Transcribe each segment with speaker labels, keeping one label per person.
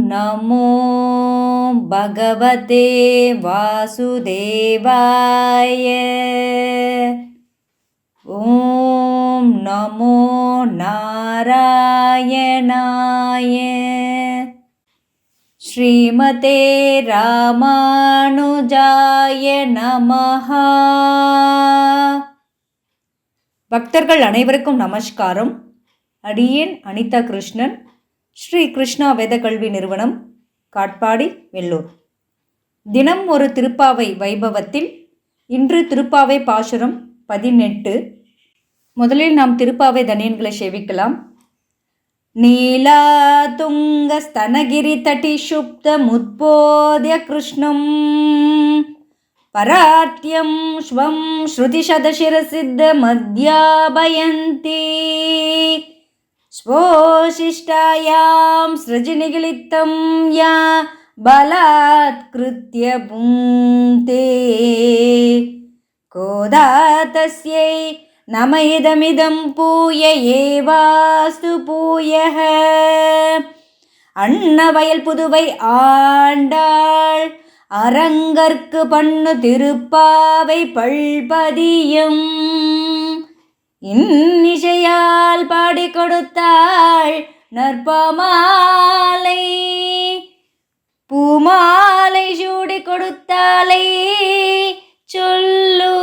Speaker 1: நமோ பகவதே வாசுதேவாய. ஓம் நமோ நாராயணாய. ஸ்ரீமதே ராமானுஜாய நமஹ. பக்தர்கள் அனைவருக்கும் நமஸ்காரம். அடியேன் அனிதா கிருஷ்ணன், ஸ்ரீ கிருஷ்ணா வேத கல்வி நிறுவனம், காட்பாடி, வெள்ளூர். தினம் ஒரு திருப்பாவை வைபவத்தில் இன்று திருப்பாவை பாசுரம் 18. முதலில் நாம் திருப்பாவை தனியன்களை சேவிக்கலாம். நீலா துங்க ஸ்தனகிரி தட்டி சுப்த முத்போத்ய கிருஷ்ணம் பராத்யம் ஸ்வம் ஸ்ருதி சதசிரசித்த மத்யாபயந்தி ஸ்வோசிஷ்டாயாம் ஸ்ருஜிநிகிலித்தம் யா பலாத்கிருத்ய புங்க்தே கோதா தஸ்யை நம இதமிதம் பூய ஏவாஸ்து பூயः. அன்னவயல் புதுவை ஆண்டாள் அரங்கற்கு பண்ணு திருப்பாவை பல்பதியம் இன்னிசையால் பாடி கொடுத்தாள் நற்பமாலை. பூமாலை சூடி கொடுத்தாலை சொல்லு.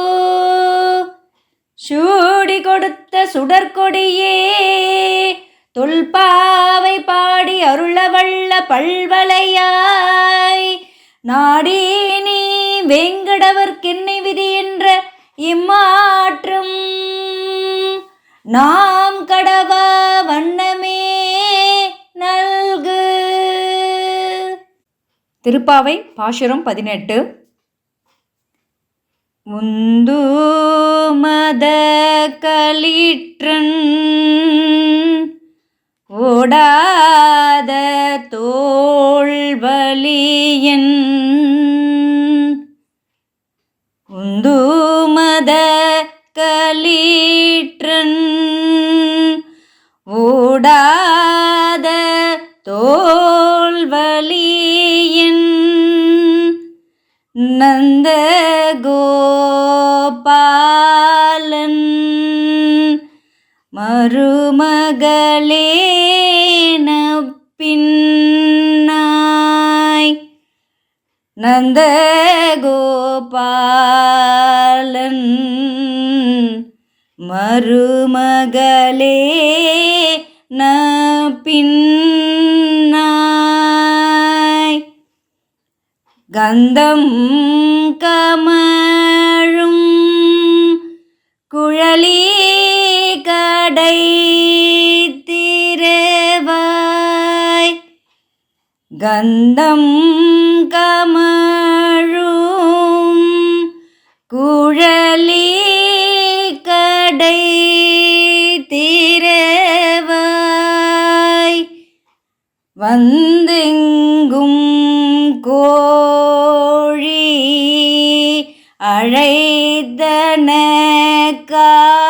Speaker 1: சூடி கொடுத்த சுடற்கொடியே தொல்பாவை பாடி அருளவள்ள பல்வளையாய் நாடி நீ வேங்கடவர்க்கென்னை விதி என்ற இம்மாற்றம் நாம் கடவா வண்ணமே நல்கு. திருப்பாவை பாசுரம் 18. முந்து மத களிற்றன் ஓடாத தோள்வலியன் முந்து மத களிற்றன் ஓடாத தோள்வலியன் நந்த கோபாலன் மருமகளே நப்பின்னாய். நந்த கோபாலன் மருமகளே நப்பின்னாய். கந்தம் கமழும் குழலி கடை திரவாய். கந்தம் கமழும் குழலி கடை திரவாய். வந்தெங்கும் கோழி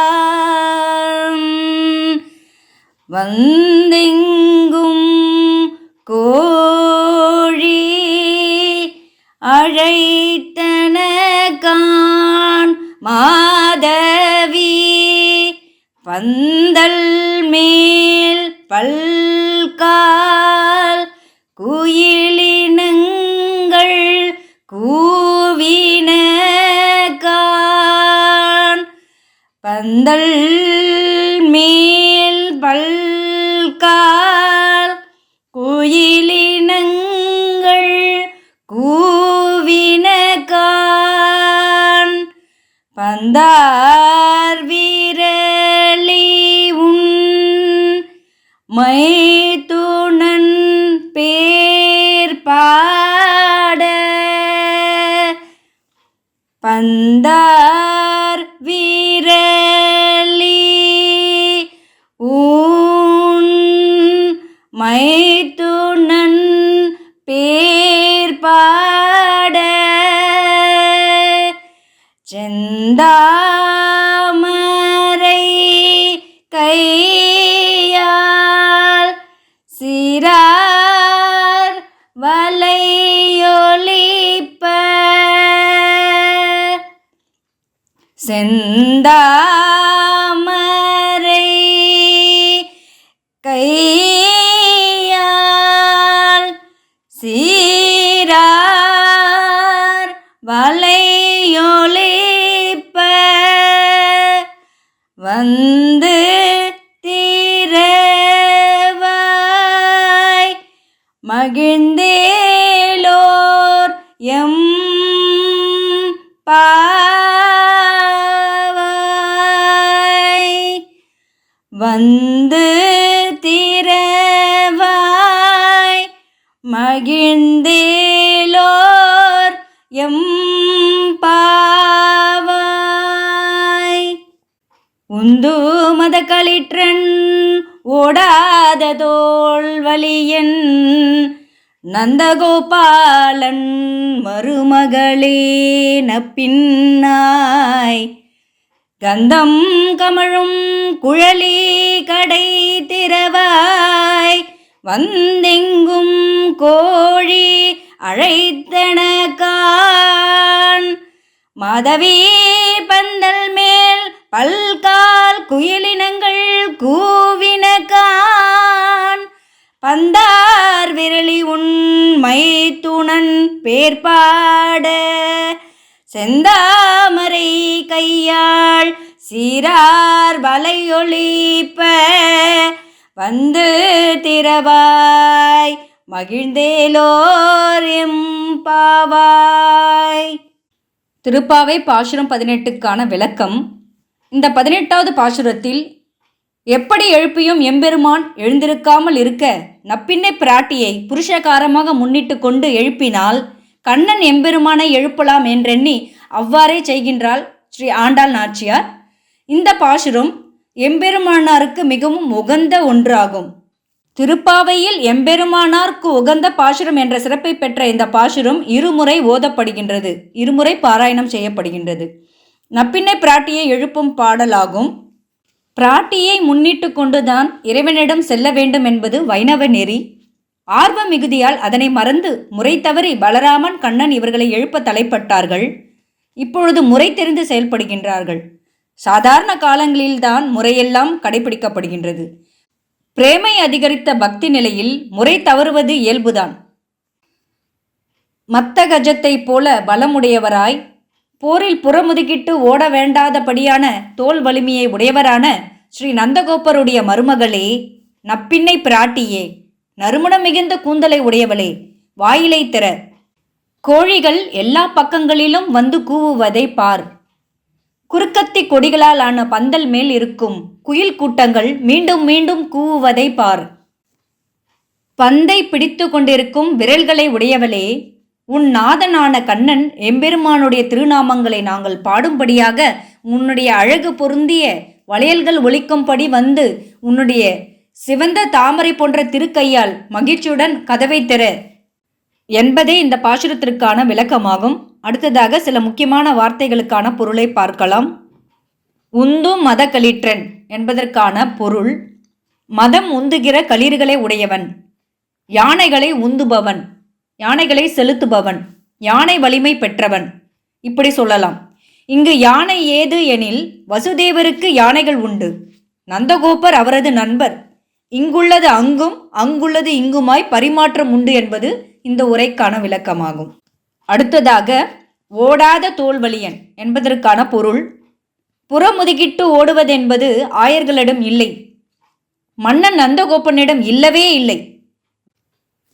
Speaker 1: அழைத்தனக்கான். வந்தெங்கும் கோழி அழைத்தனக்கான் மாதவி பந்தல் மேல் பல்கால் குயிலினங்கள் கூவினகான். பந்தல் மேல் பல்கால் குயிலினங்கள் கூவினகான். பந்தார் விரலி உன் மைத்துனன் பேர் பாட. பந்தார் விரலி உன் மைத்துனன் பேர் பாட. செந்தாமரை கையால் சிறார் மகிழ்ந்தேலோர் எம் பாவாய். வந்து திரவாய் மகிழ்ந்தேலோர் எம் பாவாய். உந்து மத களிற்றன் ஓடாத தோள் வலியன் நந்தகோபாலன் மருமகளே நப்பின்னாய். கந்தம் கமழும் குழலி கடை திரவாய் வந்தெங்கும் கோழி அழைத்தனகான். மாதவி பந்தல் மேல் பல்கால் குயிலினங்கள் கூவினகான். பந்தார் விரலி உண்மை துணன் பேர்பாட செந்தாமரை கையாள் சீரார் வலையொலிப்ப வந்து திரவாய் மகிழ்ந்தேலோர் எம்பாவாய். திருப்பாவை பாசுரம் 18க்கான விளக்கம். இந்த 18வது பாசுரத்தில் எப்படி எழுப்பியும் எம்பெருமான் எழுந்திருக்காமல் இருக்க நப்பின்னை பிராட்டியை புருஷகாரமாக முன்னிட்டு கொண்டு எழுப்பினால் கண்ணன் எம்பெருமானை எழுப்பலாம் என்றெண்ணி அவ்வாறே செய்கின்றாள் ஸ்ரீ ஆண்டாள் நாச்சியார். இந்த பாசுரம் எம்பெருமானாருக்கு மிகவும் உகந்த ஒன்றாகும். திருப்பாவையில் எம்பெருமானார்க்கு உகந்த பாசுரம் என்ற சிறப்பை பெற்ற இந்த பாசுரம் இருமுறை ஓதப்படுகின்றது, இருமுறை பாராயணம் செய்யப்படுகின்றது. நப்பின்னை பிராட்டியை எழுப்பும் பாடலாகும். பிராட்டியை முன்னிட்டு கொண்டுதான் இறைவனிடம் செல்ல வேண்டும் என்பது வைணவ நெறி. ஆர்வ மிகுதியால் அதனை மறந்து முறை தவறி பலராமன் கண்ணன் இவர்களை எழுப்ப தலைப்பட்டார்கள். இப்பொழுது முறை தெரிந்து செயல்படுகின்றார்கள். சாதாரண காலங்களில்தான் முறையெல்லாம் கடைபிடிக்கப்படுகின்றது. பிரேமை அதிகரித்த பக்தி நிலையில் முறை தவறுவது இயல்புதான். மத்த கஜத்தை போல பலமுடையவராய் போரில் புறமுதுகிட்டு ஓட வேண்டாதபடியான தோல் வலிமையை உடையவரான ஸ்ரீ நந்தகோபருடைய மருமகளே, நப்பின்னை பிராட்டியே, நறுமணம் மிகுந்த கூந்தலை உடையவளே, வாயிலை திற. கோழிகள் எல்லா பக்கங்களிலும் வந்து கூவுவதை பார். குறுக்கத்தி கொடிகளால் ஆன பந்தல் மேல் இருக்கும் குயில் கூட்டங்கள் மீண்டும் மீண்டும் கூவுவதை பார். பந்தை பிடித்து கொண்டிருக்கும் விரல்களை உடையவளே, உன் நாதனான கண்ணன் எம்பெருமானுடைய திருநாமங்களை நாங்கள் பாடும்படியாக உன்னுடைய அழகு பொருந்திய வளையல்கள் ஒலிக்கும்படி வந்து உன்னுடைய சிவந்த தாமரை போன்ற திருக்கையால் மகிழ்ச்சியுடன் கதவை திற என்பதே இந்த பாசுரத்திற்கான விளக்கமாகும். அடுத்ததாக சில முக்கியமான வார்த்தைகளுக்கான பொருளை பார்க்கலாம். உந்தும் மத களிற்றன் என்பதற்கான பொருள் மதம் உந்துகிற களிர்களை உடையவன், யானைகளை உந்துபவன், யானைகளை செலுத்துபவன், யானை வலிமை பெற்றவன், இப்படி சொல்லலாம். இங்கு யானை ஏது எனில் வசுதேவருக்கு யானைகள் உண்டு. நந்தகோபர் அவரது நண்பர். இங்குள்ளது அங்கும் அங்குள்ளது இங்குமாய் பரிமாற்றம் உண்டு என்பது இந்த உரைக்கான விளக்கமாகும். அடுத்ததாக ஓடாத தோல்வலியன் என்பதற்கான பொருள் புறமுதுகிட்டு ஓடுவதென்பது ஆயர்களிடம் இல்லை, மன்னன் நந்தகோபனிடம் இல்லவே இல்லை.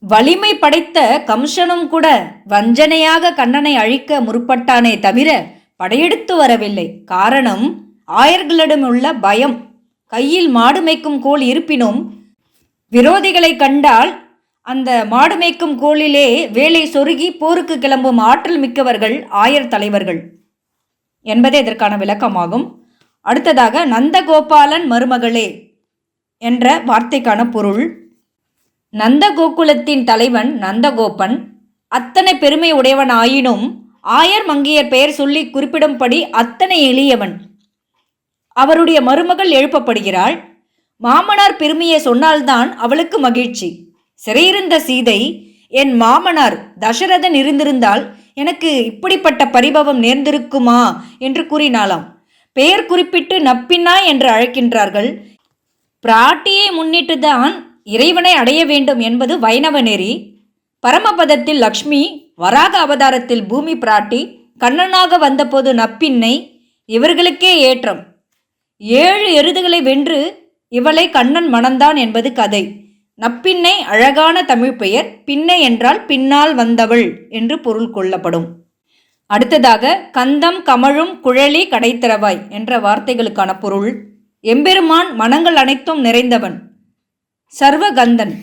Speaker 1: வலிமை படைத்த கம்சனும் கூட வஞ்சனையாக கண்ணனை அழிக்க முற்பட்டானே தவிர படையெடுத்து வரவில்லை. காரணம் ஆயர்களிடம் உள்ள பயம். கையில் மாடு மேய்க்கும் கோல் இருப்பினும் விரோதிகளை கண்டால் அந்த மாடு மேய்க்கும் கோலிலே வேலை சொருகி போருக்கு கிளம்பும் ஆற்றல் மிக்கவர்கள் ஆயர் தலைவர்கள் என்பதே இதற்கான விளக்கமாகும். அடுத்ததாக நந்தகோபாலன் மருமகளே என்ற வார்த்தைக்கான பொருள் நந்தகோகுலத்தின் தலைவன் நந்தகோபன் அத்தனை பெருமை உடையவன் ஆயினும் ஆயர் மங்கையர் பெயர் சொல்லி குறிப்பிடும்படி அத்தனை எளியவன். அவருடைய மருமகள் எழுப்பப்படுகிறாள். மாமனார் பெருமையை சொன்னால்தான் அவளுக்கு மகிழ்ச்சி. சிறையிருந்த சீதை, என் மாமனார் தசரதன் இருந்திருந்தால் எனக்கு இப்படிப்பட்ட பரிபவம் நேர்ந்திருக்குமா என்று கூறினாளாம். பெயர் குறிப்பிட்டு நப்பின்னாய் என்று அழைக்கின்றார்கள். பிராட்டியை முன்னிட்டுதான் இறைவனை அடைய வேண்டும் என்பது வைணவ நெறி. பரமபதத்தில் லக்ஷ்மி, வராக அவதாரத்தில் பூமி பிராட்டி, கண்ணனாக வந்தபோது நப்பின்னை, இவர்களுக்கே ஏற்றம். 7 எருதுகளை வென்று இவளை கண்ணன் மணந்தான் என்பது கதை. நப்பின்னை அழகான தமிழ் பெயர். பின்னை என்றால் பின்னால் வந்தவள் என்று பொருள் கொள்ளப்படும். அடுத்ததாக கந்தம் கமழும் குழலி கடைத்திறவாய் என்ற வார்த்தைகளுக்கான பொருள் எம்பெருமான் மனங்கள் அனைத்தும் நிறைந்தவன், சர்வகந்தன்.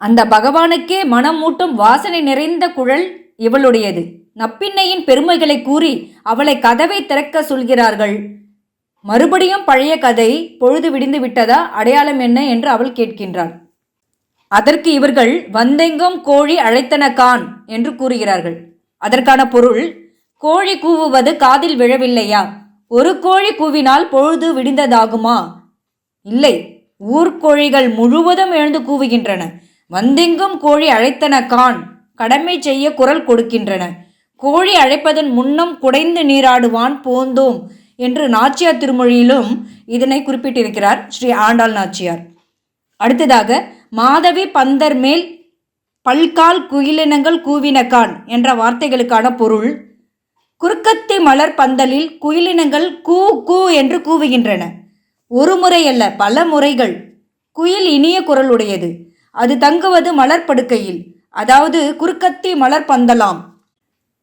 Speaker 1: அந்த பகவானுக்கே மனம் மூட்டும் வாசனை நிறைந்த குழல் இவளுடையது. நப்பின்னையின் பெருமைகளை கூறி அவளை கதவை திறக்க சொல்கிறார்கள். மறுபடியும் பழைய கதை, பொழுது விடிந்து விட்டதா, அடையாளம் என்ன என்று அவள் கேட்கின்றாள். அதற்கு இவர்கள் வந்தெங்கும் கோழி அழைத்தன கான் என்று கூறுகிறார்கள். அதற்கான பொருள், கோழி கூவுவது காதில் விழவில்லையா? ஒரு கோழி கூவினால் பொழுது விடிந்ததாகுமா? இல்லை, ஊர்கோழிகள் முழுவதும் எழுந்து கூவுகின்றன. வந்தெங்கும் கோழி அழைத்தன கான், கடமை செய்ய குரல் கொடுக்கின்றன. கோழி அழைப்பதன் முன்னம் குடைந்து நீராடுவான் போந்தோம் என்று நாச்சியார் திருமொழியிலும் இதனை குறிப்பிட்டிருக்கிறார் ஸ்ரீ ஆண்டாள் நாச்சியார். அடுத்ததாக மாதவி பந்தர் மேல் பல்கால் குயிலினங்கள் கூவினகான் என்ற வார்த்தைகளுக்கான பொருள், குறுக்கத்தி மலர் பந்தலில் குயிலினங்கள் கூ கூ என்று கூவுகின்றன. ஒரு முறை அல்ல, பல முறைகள். குயில் இனிய குரலுடையது. அது தங்குவது மலர் படுக்கையில், அதாவது குறுக்கத்தி மலர் பந்தலாம்.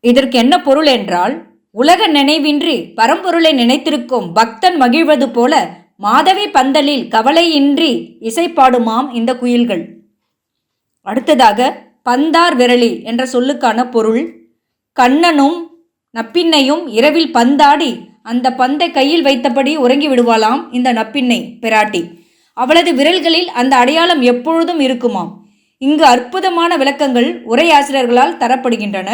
Speaker 1: இதற்கு என்ன பொருள் என்றால், உலக நினைவின்றி பரம்பொருளை நினைத்திருக்கும் பக்தன் மகிழ்வது போல மாதவி பந்தலில் கவலையின்றி இசைப்பாடுமாம் இந்த குயில்கள். அடுத்ததாக பந்தார் விரலி என்ற சொல்லுக்கான பொருள், கண்ணனும் நப்பின்னையும் இரவில் பந்தாடி அந்த பந்தை கையில் வைத்தபடி உறங்கி விடுவாளாம் இந்த நப்பின்னை பிராட்டி. அவளது விரல்களில் அந்த அடையாளம் எப்பொழுதும் இருக்குமாம். இங்கு அற்புதமான விளக்கங்கள் உரையாசிரியர்களால் தரப்படுகின்றன.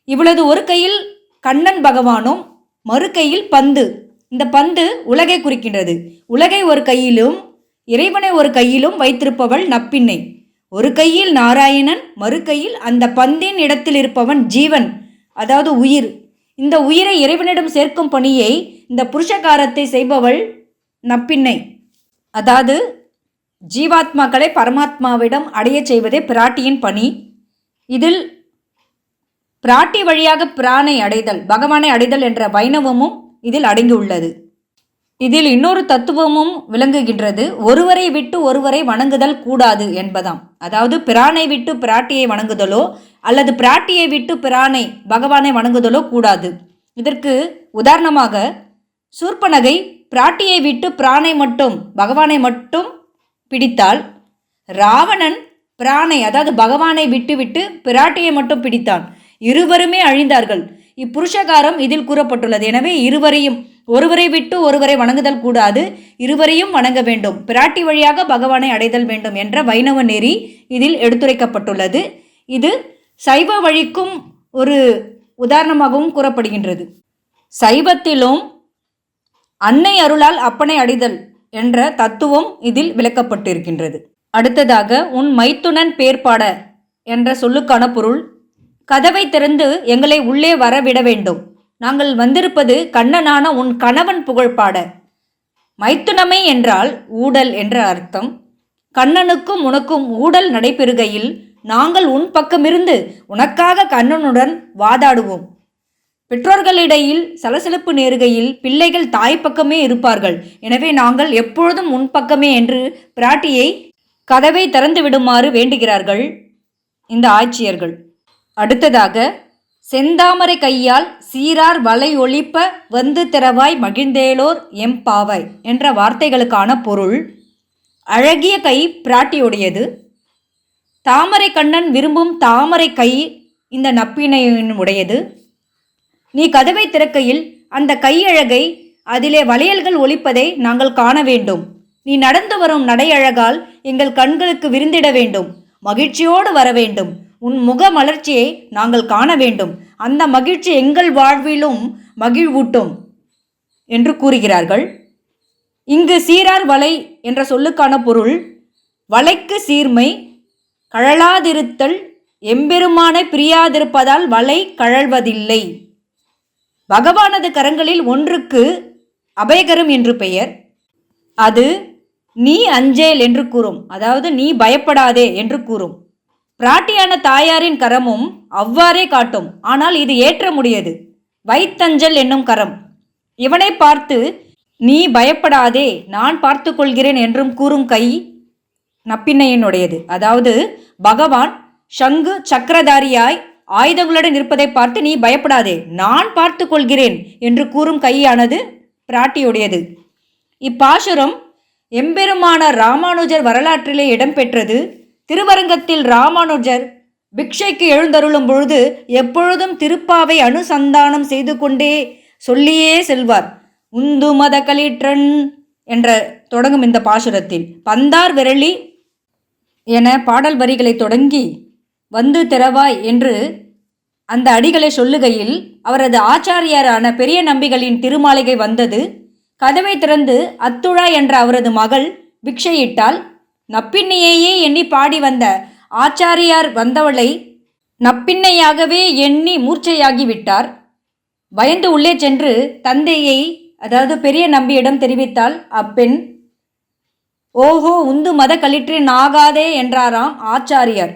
Speaker 1: இவளது ஒரு கையில் கண்ணன் பகவானும் மறு கையில் பந்து. இந்த பந்து உலகை குறிக்கின்றது. உலகை ஒரு கையிலும் இறைவனை ஒரு கையிலும் வைத்திருப்பவள் நப்பின்னை. ஒரு கையில் நாராயணன், மறு கையில் அந்த பந்தின் இடத்தில் இருப்பவன் ஜீவன், அதாவது உயிர். இந்த உயிரை இறைவனிடம் சேர்க்கும் பணியை, இந்த புருஷகாரத்தை செய்பவள் நப்பின்னை. அதாவது ஜீவாத்மாக்களை பரமாத்மாவிடம் அடைய செய்வதே பிராட்டியின் பணி. இதில் பிராட்டி வழியாக பிரானை அடைதல், பகவானை அடைதல் என்ற வைணவமும் இதில் அடங்கியுள்ளது. இதில் இன்னொரு தத்துவமும் விளங்குகின்றது. ஒருவரை விட்டு ஒருவரை வணங்குதல் கூடாது என்பதாம். அதாவது பிரானை விட்டு பிராட்டியை வணங்குதலோ அல்லது பிராட்டியை விட்டு பிரானை பகவானை வணங்குதலோ கூடாது. இதற்கு உதாரணமாக சூர்பனகை பிராட்டியை விட்டு பிரானை மட்டும் பகவானை மட்டும் பிடித்தால், ராவணன் பிரானை அதாவது பகவானை விட்டுவிட்டு பிராட்டியை மட்டும் பிடித்தான். இருவருமே அழிந்தார்கள். இப்புருஷகாரம் இதில் கூறப்பட்டுள்ளது. எனவே இருவரையும், ஒருவரை விட்டு ஒருவரை வணங்குதல் கூடாது, இருவரையும் வணங்க வேண்டும், பிராட்டி வழியாக பகவானை அடைதல் வேண்டும் என்ற வைணவ நெறி இதில் எடுத்துரைக்கப்பட்டுள்ளது. இது சைவ வழிக்கும் ஒரு உதாரணமாகவும் கூறப்படுகின்றது. சைவத்திலும் அன்னை அருளால் அப்பனை அடைதல் என்ற தத்துவம் இதில் விளக்கப்பட்டிருக்கின்றது. அடுத்ததாக உன் மைத்துனன் பேர்பாட என்ற சொல்லுக்கான பொருள், கதவை திறந்து எங்களை உள்ளே வரவிட வேண்டும். நாங்கள் வந்திருப்பது கண்ணனான உன் கணவன் புகழ்பாட. மைத்துனமை என்றால் ஊடல் என்ற அர்த்தம். கண்ணனுக்கும் உனக்கும் ஊடல் நடைபெறுகையில் நாங்கள் உன் பக்கமிருந்து உனக்காக கண்ணனுடன் வாதாடுவோம். பெற்றோர்களிடையில் சலசலப்பு நேருகையில் பிள்ளைகள் தாய் பக்கமே இருப்பார்கள். எனவே நாங்கள் எப்பொழுதும் உன் பக்கமே என்று பிராட்டியை கதவை திறந்து விடுமாறு வேண்டுகிறார்கள் இந்த ஆட்சியர்கள். அடுத்ததாக செந்தாமரை கையால் சீரார் வலை ஒழிப்ப வந்து திறவாய் மகிழ்ந்தேலோர் எம்பாவாய் என்ற வார்த்தைகளுக்கான பொருள், அழகிய கை பிராட்டியுடையது. தாமரை கண்ணன் விரும்பும் தாமரை கை இந்த நப்பினையின் உடையது. நீ கதவை திறக்கையில் அந்த கையழகை, அதிலே வளையல்கள் ஒலிப்பதை நாங்கள் காண வேண்டும். நீ நடந்து வரும் நடையழகால் எங்கள் கண்களுக்கு விருந்திட வேண்டும். மகிழ்ச்சியோடு வர வேண்டும். உன் முக மலர்ச்சியை நாங்கள் காண வேண்டும். அந்த மகிழ்ச்சி எங்கள் வாழ்விலும் மகிழ்வூட்டும் என்று கூறுகிறார்கள். இங்கு சீரார் வலை என்ற சொல்லுக்கான பொருள், வலைக்கு சீர்மை, கழலாதிருத்தல், எம்பெருமானை பிரியாதிருப்பதால் வலை கழல்வதில்லை. பகவானது கரங்களில் ஒன்றுக்கு அபயகரம் என்று பெயர். அது நீ அஞ்சேல் என்று கூறும், அதாவது நீ பயப்படாதே என்று கூறும். பிராட்டியான தாயாரின் கரமும் அவ்வாறே காட்டும். ஆனால் இது ஏற்ற முடியாது. வைத்தஞ்சல் என்னும் கரம். இவனை பார்த்து நீ பயப்படாதே நான் பார்த்து கொள்கிறேன் என்றும் கூறும் கை நப்பின்னையினுடையது. அதாவது பகவான் சங்கு சக்கரதாரியாய் ஆயுதங்களுடன் இருப்பதை பார்த்து நீ பயப்படாதே, நான் பார்த்து கொள்கிறேன் என்று கூறும் கையானது பிராட்டியுடையது. இப்பாசுரம் எம்பெருமான ராமானுஜர் வரலாற்றிலே இடம்பெற்றது. திருவரங்கத்தில் ராமானுஜர் பிக்ஷைக்கு எழுந்தருளும் பொழுது எப்பொழுதும் திருப்பாவை அனுசந்தானம் செய்து கொண்டே சொல்லியே செல்வார். உந்து மத களிற்றன் என்ற தொடங்கும் இந்த பாசுரத்தில் பந்தார் விரலி என பாடல் வரிகளை தொடங்கி வந்து திறவாய் என்று அந்த அடிகளை சொல்லுகையில் அவரது ஆச்சாரியாரான பெரிய நம்பிகளின் திருமாளிகை வந்தது. கதவை திறந்து அத்துழா என்ற அவரது மகள் பிக்ஷையிட்டால் நப்பின்னையையே எண்ணி பாடி வந்த ஆச்சாரியார் வந்தவளை நப்பின்னையாகவே எண்ணி மூர்ச்சையாகிவிட்டார். பயந்து உள்ளே சென்று தந்தையை, அதாவது பெரிய நம்பியிடம் தெரிவித்தால் அப்பெண், ஓஹோ உந்து மத களிற்றின் ஆகாதே என்றாராம் ஆச்சாரியார்.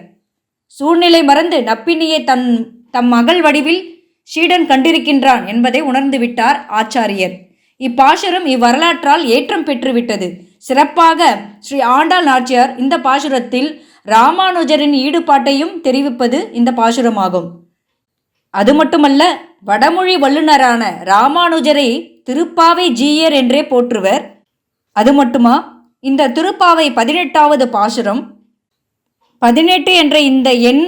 Speaker 1: சூழ்நிலை மறந்து நப்பின்னையை தம் மகள் வடிவில் சீடன் கண்டிருக்கின்றான் என்பதை உணர்ந்து விட்டார் ஆச்சாரியர். இப்பாசுரம் இவ்வரலாற்றால் ஏற்றம் பெற்றுவிட்டது. சிறப்பாக ஸ்ரீ ஆண்டாள் நாச்சியார் இந்த பாசுரத்தில் ராமானுஜரின் ஈடுபாட்டையும் தெரிவிப்பது இந்த பாசுரமாகும். அது மட்டுமல்ல, வடமொழி வல்லுநரான ராமானுஜரை திருப்பாவை ஜீயர் என்றே போற்றுவர். அது மட்டுமா, இந்த திருப்பாவை 18வது பாசுரம் 18 என்ற இந்த எண்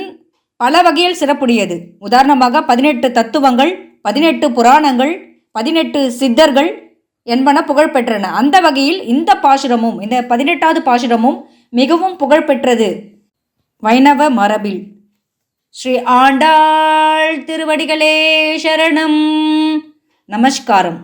Speaker 1: பல வகையில் சிறப்புடையது. உதாரணமாக 18 தத்துவங்கள், 18 புராணங்கள், 18 சித்தர்கள் என்பன புகழ்பெற்றன. அந்த வகையில் இந்த பாசுரமும், இந்த 18வது பாசுரமும் மிகவும் புகழ்பெற்றது வைணவ மரபில். ஸ்ரீ ஆண்டாள் திருவடிகளே சரணம். நமஸ்காரம்.